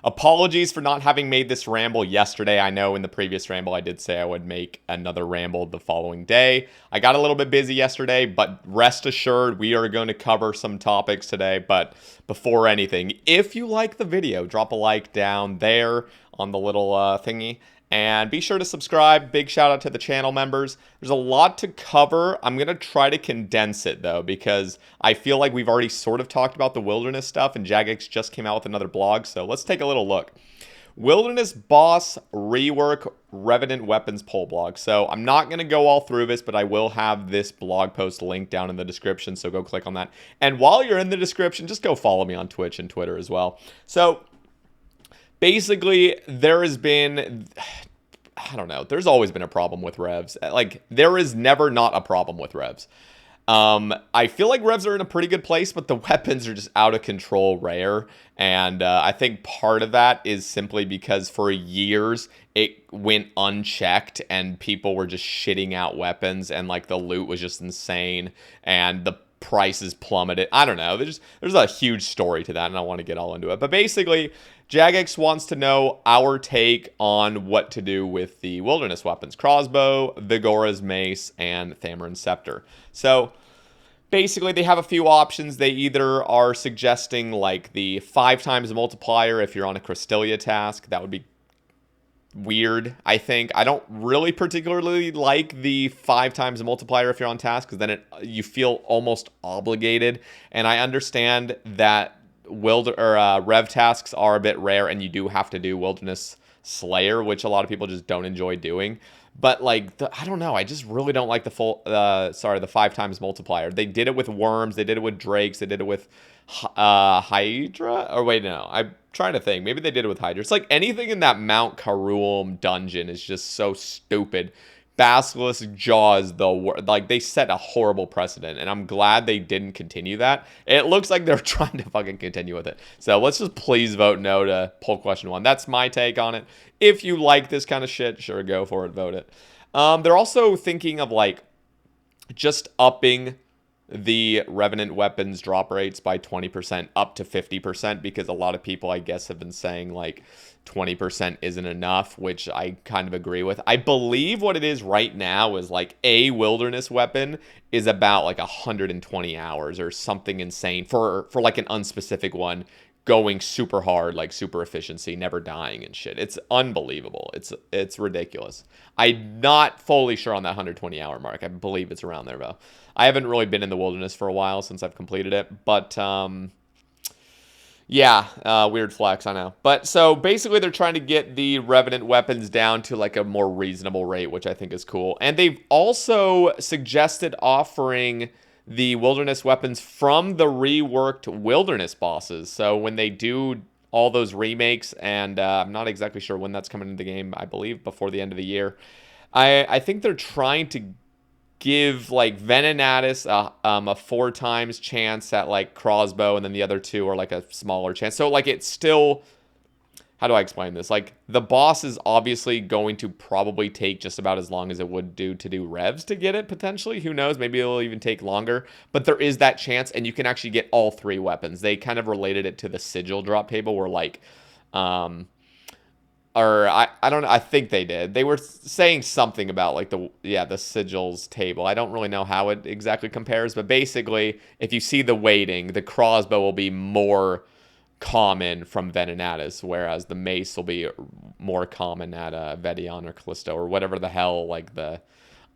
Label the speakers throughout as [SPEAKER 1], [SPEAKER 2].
[SPEAKER 1] Apologies for not having made this ramble yesterday. I know in the previous ramble I did say I would make another ramble the following day. I got a little bit busy yesterday, but rest assured we are going to cover some topics today. But before anything, if you like the video, drop a like down there on the little thingy. And be sure to subscribe. Big shout out to the channel members. There's a lot to cover. I'm going to try to condense it, though, because I feel like we've already sort of talked about the wilderness stuff, and Jagex just came out with another blog. So let's take a little look. Wilderness Boss Rework Revenant Weapons Poll blog. So I'm not going to go all through this, but I will have this blog post linked down in the description. So go click on that. And while you're in the description, just go follow me on Twitch and Twitter as well. So basically, there has been, I don't know, there's always been a problem with revs. Like, there is never not a problem with revs. I feel like revs are in a pretty good place, but the weapons are just out of control rare. And I think part of that is simply because for years it went unchecked and people were just shitting out weapons and like the loot was just insane and the prices plummeted. I don't know. There's a huge story to that, and I don't want to get all into it. But basically, Jagex wants to know our take on what to do with the wilderness weapons: crossbow, Vigora's mace, and Thamarin's scepter. So basically, they have a few options. They either are suggesting like the 5 times multiplier if you're on a Cristelia task. That would be weird, I think. I don't really particularly like the 5 times multiplier if you're on task, because then you feel almost obligated. And I understand that rev tasks are a bit rare, and you do have to do Wilderness Slayer, which a lot of people just don't enjoy doing. But like, I don't know. I just really don't like the 5 times multiplier. They did it with worms. They did it with drakes. They did it with Hydra. Or wait, no. I'm trying to think. Maybe they did it with Hydra. It's like anything in that Mount Karuam dungeon is just so stupid. Basilisk Jaws, though, like, they set a horrible precedent, and I'm glad they didn't continue that. It looks like they're trying to fucking continue with it. So let's just please vote no to poll question 1. That's my take on it. If you like this kind of shit, sure, go for it, vote it. They're also thinking of, like, just upping the Revenant weapons drop rates by 20% up to 50%, because a lot of people, I guess, have been saying, like, 20% isn't enough, which I kind of agree with. I believe what it is right now is like a wilderness weapon is about like 120 hours or something insane for like an unspecific one, going super hard, like super efficiency, never dying and shit. It's unbelievable. It's ridiculous. I'm not fully sure on that 120 hour mark. I believe it's around there though. I haven't really been in the wilderness for a while since I've completed it, but yeah, weird flex, I know. But so basically they're trying to get the Revenant weapons down to like a more reasonable rate, which I think is cool. And they've also suggested offering the wilderness weapons from the reworked wilderness bosses. So when they do all those remakes, and I'm not exactly sure when that's coming into the game, I believe before the end of the year, I think they're trying to give like Venenatis a 4 times chance at like crossbow, and then the other 2 are like a smaller chance. So like it's still, how do I explain this? Like the boss is obviously going to probably take just about as long as it would do to do revs to get it, potentially. Who knows? Maybe it'll even take longer. But there is that chance, and you can actually get all 3 weapons. They kind of related it to the sigil drop table where like or I don't know, I think they did. They were saying something about like the sigils table. I don't really know how it exactly compares, but basically if you see the weighting, the crossbow will be more common from Venenatis, whereas the mace will be more common at Vedion or Callisto or whatever the hell, like the,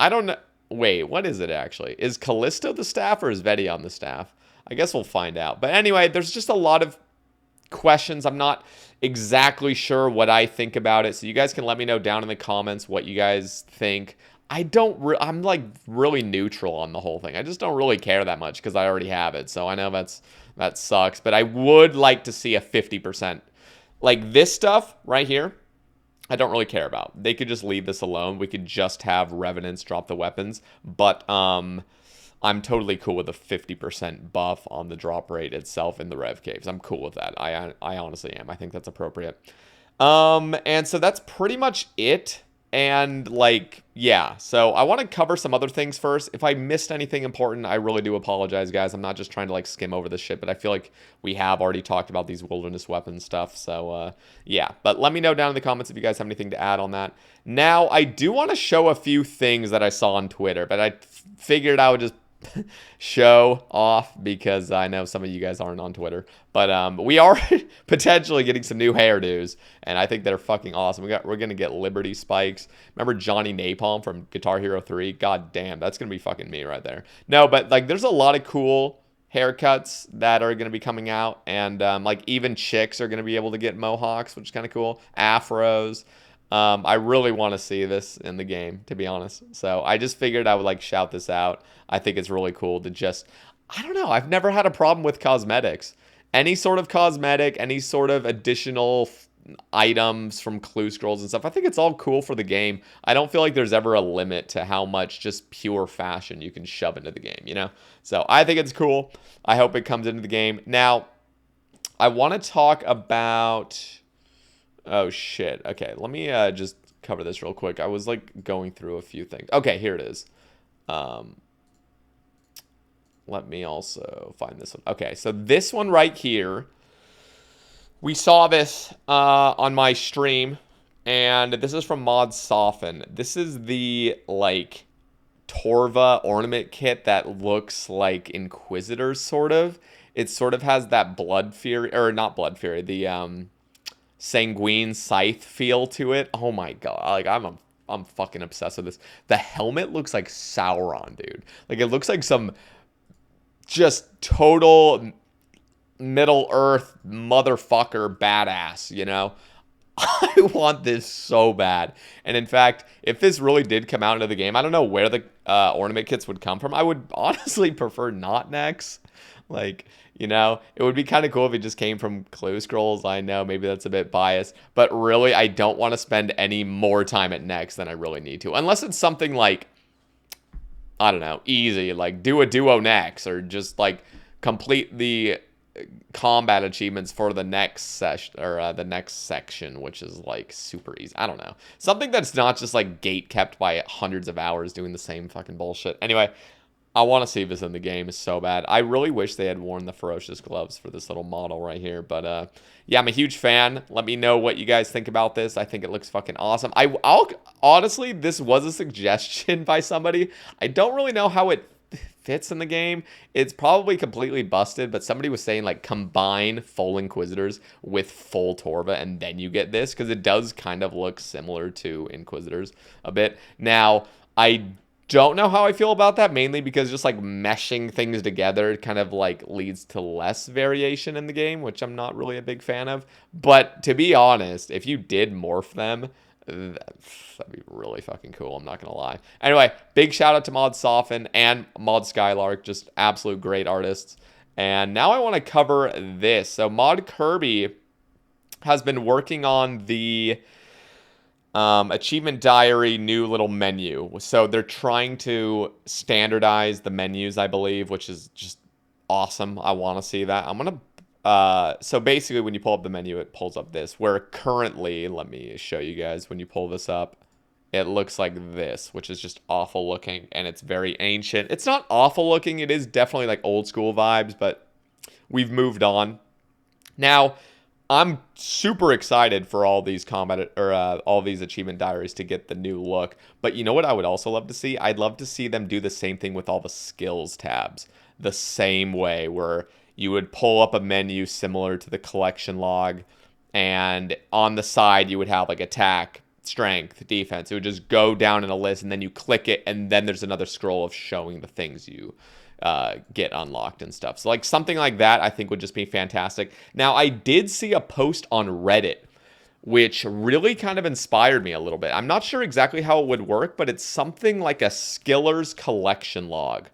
[SPEAKER 1] I don't know. Wait, what is it actually? Is Callisto the staff or is Vedion the staff? I guess we'll find out. But anyway, there's just a lot of questions. I'm not exactly sure what I think about it, so you guys can let me know down in the comments what you guys think. I'm like really neutral on the whole thing. I just don't really care that much because I already have it. So I know that sucks, but I would like to see a 50%. Like this stuff right here, I don't really care about. They could just leave this alone. We could just have Revenants drop the weapons, but I'm totally cool with a 50% buff on the drop rate itself in the Rev Caves. I'm cool with that. I honestly am. I think that's appropriate. And so that's pretty much it And like, yeah, so I want to cover some other things first. If I missed anything important, I really do apologize, guys. I'm not just trying to like skim over this shit, but I feel like we have already talked about these wilderness weapon stuff. So yeah, but let me know down in the comments if you guys have anything to add on that. Now, I do want to show a few things that I saw on Twitter, but I figured I would just show off because I know some of you guys aren't on Twitter, but we are potentially getting some new hairdos, and I think they're fucking awesome. We're gonna get Liberty spikes. Remember Johnny Napalm from Guitar Hero 3? God damn, that's gonna be fucking me right there. No, but like there's a lot of cool haircuts that are gonna be coming out, and like even chicks are gonna be able to get mohawks, which is kind of cool. Afros. I really want to see this in the game, to be honest. So I just figured I would like shout this out. I think it's really cool to just, I don't know. I've never had a problem with cosmetics. Any sort of cosmetic, any sort of additional items from clue scrolls and stuff. I think it's all cool for the game. I don't feel like there's ever a limit to how much just pure fashion you can shove into the game, you know? So I think it's cool. I hope it comes into the game. Now, I want to talk about... Oh, shit. Okay, let me just cover this real quick. I was, like, going through a few things. Okay, here it is. Let me also find this one. Okay, so this one right here, we saw this on my stream, and this is from Mod Soften. This is the, like, Torva Ornament Kit that looks like Inquisitors, sort of. It sort of has that Blood Fury, or not Blood Fury, the, Sanguine Scythe feel to it. Oh my god, like I'm fucking obsessed with this. The helmet looks like Sauron, dude. Like it looks like some just total Middle Earth motherfucker badass, you know? I want this so bad. And in fact, if this really did come out into the game, I don't know where the ornament kits would come from. I would honestly prefer not next. Like, you know, it would be kind of cool if it just came from clue scrolls. I know maybe that's a bit biased, but really I don't want to spend any more time at next than I really need to. Unless it's something like, I don't know, easy, like do a duo next, or just like complete the combat achievements for the next session, or the next section, which is like super easy. I don't know. Something that's not just like gate kept by hundreds of hours doing the same fucking bullshit. Anyway, I want to see this in the game so bad. I really wish they had worn the ferocious gloves for this little model right here. But yeah, I'm a huge fan. Let me know what you guys think about this. I think it looks fucking awesome. I'll honestly, this was a suggestion by somebody. I don't really know how it fits in the game. It's probably completely busted, but somebody was saying like combine full Inquisitors with full Torva and then you get this, because it does kind of look similar to Inquisitors a bit. Now, I don't know how I feel about that, mainly because just like meshing things together kind of like leads to less variation in the game, which I'm not really a big fan of. But to be honest, if you did morph them, that'd be really fucking cool. I'm not gonna lie. Anyway, big shout out to Mod Soften and Mod Skylark, just absolute great artists. And now I want to cover this. So Mod Kirby has been working on the Achievement Diary new little menu. So they're trying to standardize the menus, I believe, which is just awesome. I want to see that. I'm gonna so basically when you pull up the menu, it pulls up this, where currently, let me show you guys, when you pull this up, it looks like this, which is just awful looking, and it's very ancient. It's not awful looking, it is definitely like old school vibes, but we've moved on. Now, I'm super excited for all these all these achievement diaries to get the new look. But you know what I would also love to see? I'd love to see them do the same thing with all the skills tabs. The same way, where you would pull up a menu similar to the collection log, and on the side you would have like attack, strength, defense. It would just go down in a list, and then you click it, and then there's another scroll of showing the things you get unlocked and stuff. So like something like that I think would just be fantastic. Now, I did see a post on Reddit which really kind of inspired me a little bit. I'm not sure exactly how it would work, but it's something like a Skiller's collection log.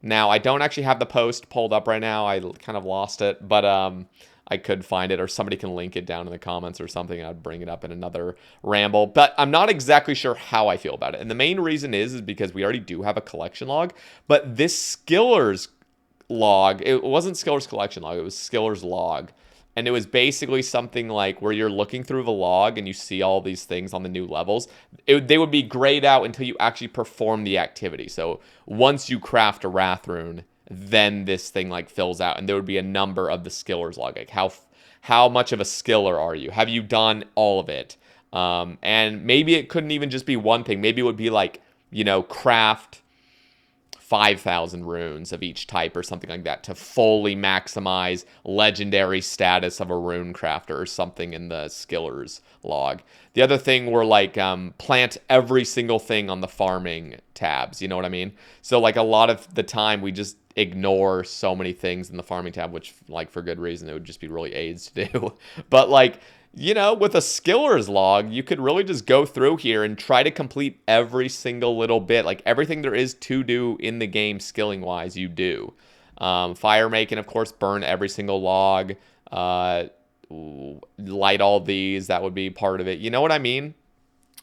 [SPEAKER 1] Now, I don't actually have the post pulled up right now. I kind of lost it, but I could find it, or somebody can link it down in the comments or something. I'd bring it up in another ramble, but I'm not exactly sure how I feel about it. And the main reason is because we already do have a collection log, but this Skiller's log, it wasn't Skiller's collection log, it was Skiller's log. and it was basically something like where you're looking through the log and you see all these things on the new levels. They would be grayed out until you actually perform the activity. So once you craft a Wrath Rune, then this thing like fills out, and there would be a number of the skiller's log, like how much of a skiller are you? Have you done all of it? And maybe it couldn't even just be one thing. Maybe it would be like, craft 5,000 runes of each type or something like that to fully maximize legendary status of a rune crafter or something in the skillers log. The other thing were like plant every single thing on the farming tabs. You know what I mean? So like a lot of the time we just ignore so many things in the farming tab, which like for good reason, it would just be really AIDS to do. But like, with a skiller's log, you could really just go through here and try to complete every single little bit. Like everything there is to do in the game skilling wise, you do. Fire making, of course, burn every single log. Light all these, that would be part of it. You know what I mean?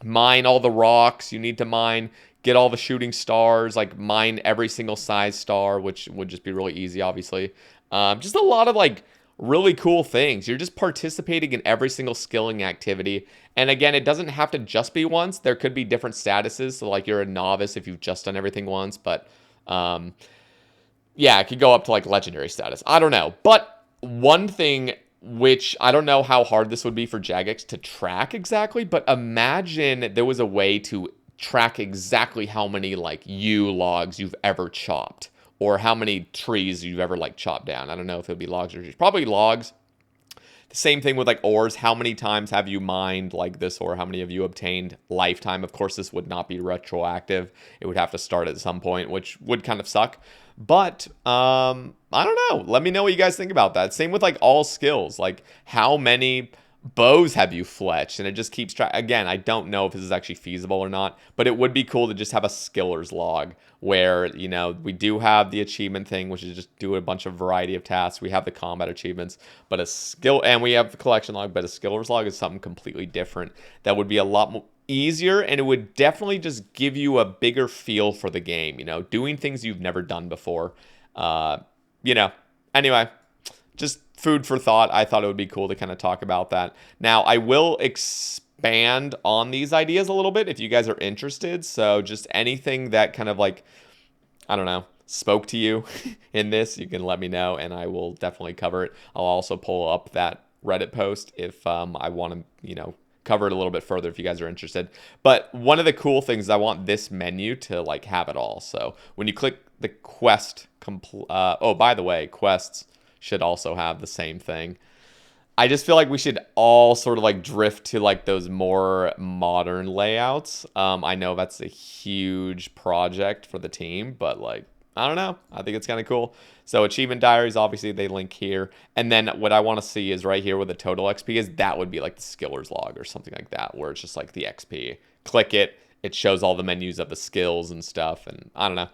[SPEAKER 1] Mine all the rocks you need to mine. Get all the shooting stars, like mine every single size star, which would just be really easy, obviously. Just a lot of like really cool things. You're just participating in every single skilling activity. And again, it doesn't have to just be once. There could be different statuses. So like you're a novice if you've just done everything once. But yeah, it could go up to like legendary status. I don't know. But one thing which I don't know how hard this would be for Jagex to track exactly, but imagine there was a way to track exactly how many like logs you've ever chopped, or how many trees you've ever like chopped down. I don't know if it would be logs or trees. Probably logs. The same thing with like ores. How many times have you mined like this, or how many have you obtained lifetime? Of course, this would not be retroactive. It would have to start at some point, which would kind of suck. But I don't know. Let me know what you guys think about that. Same with like all skills. Like how many bows have you fletched? And it just keeps track. Again, I don't know if this is actually feasible or not, but it would be cool to just have a skiller's log where, we do have the achievement thing, which is just do a bunch of variety of tasks. We have the combat achievements, but and we have the collection log, but a skiller's log is something completely different that would be a lot more easier, and it would definitely just give you a bigger feel for the game, doing things you've never done before. Anyway, just food for thought. I thought it would be cool to kind of talk about that. Now, I will expand on these ideas a little bit if you guys are interested. So just anything that kind of like, I don't know, spoke to you in this, you can let me know and I will definitely cover it. I'll also pull up that Reddit post if I want to, cover it a little bit further if you guys are interested. But one of the cool things is I want this menu to like have it all. So when you click the quest, oh, by the way, quests should also have the same thing. I just feel like we should all sort of like drift to like those more modern layouts. I know that's a huge project for the team, but like, I don't know. I think it's kind of cool. So achievement diaries, obviously they link here. And then what I want to see is right here where the total XP is. That would be like the skiller's log or something like that, where it's just like the XP. Click it. It shows all the menus of the skills and stuff. And I don't know.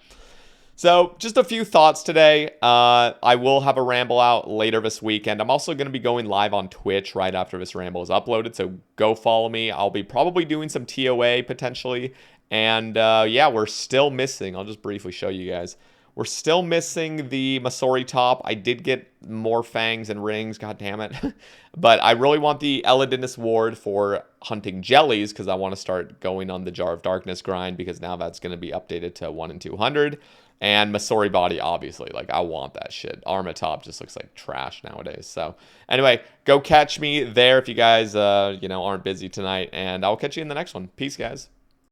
[SPEAKER 1] So just a few thoughts today. I will have a ramble out later this weekend. I'm also going to be going live on Twitch right after this ramble is uploaded. So go follow me. I'll be probably doing some TOA potentially. And yeah, we're still missing. I'll just briefly show you guys. We're still missing the Masori top. I did get more fangs and rings. God damn it. But I really want the Eladinus ward for hunting jellies because I want to start going on the Jar of Darkness grind because now that's going to be updated to 1 in 200. And Masori body, obviously. Like, I want that shit. Arma top just looks like trash nowadays. So, anyway, go catch me there if you guys, aren't busy tonight. And I'll catch you in the next one. Peace, guys.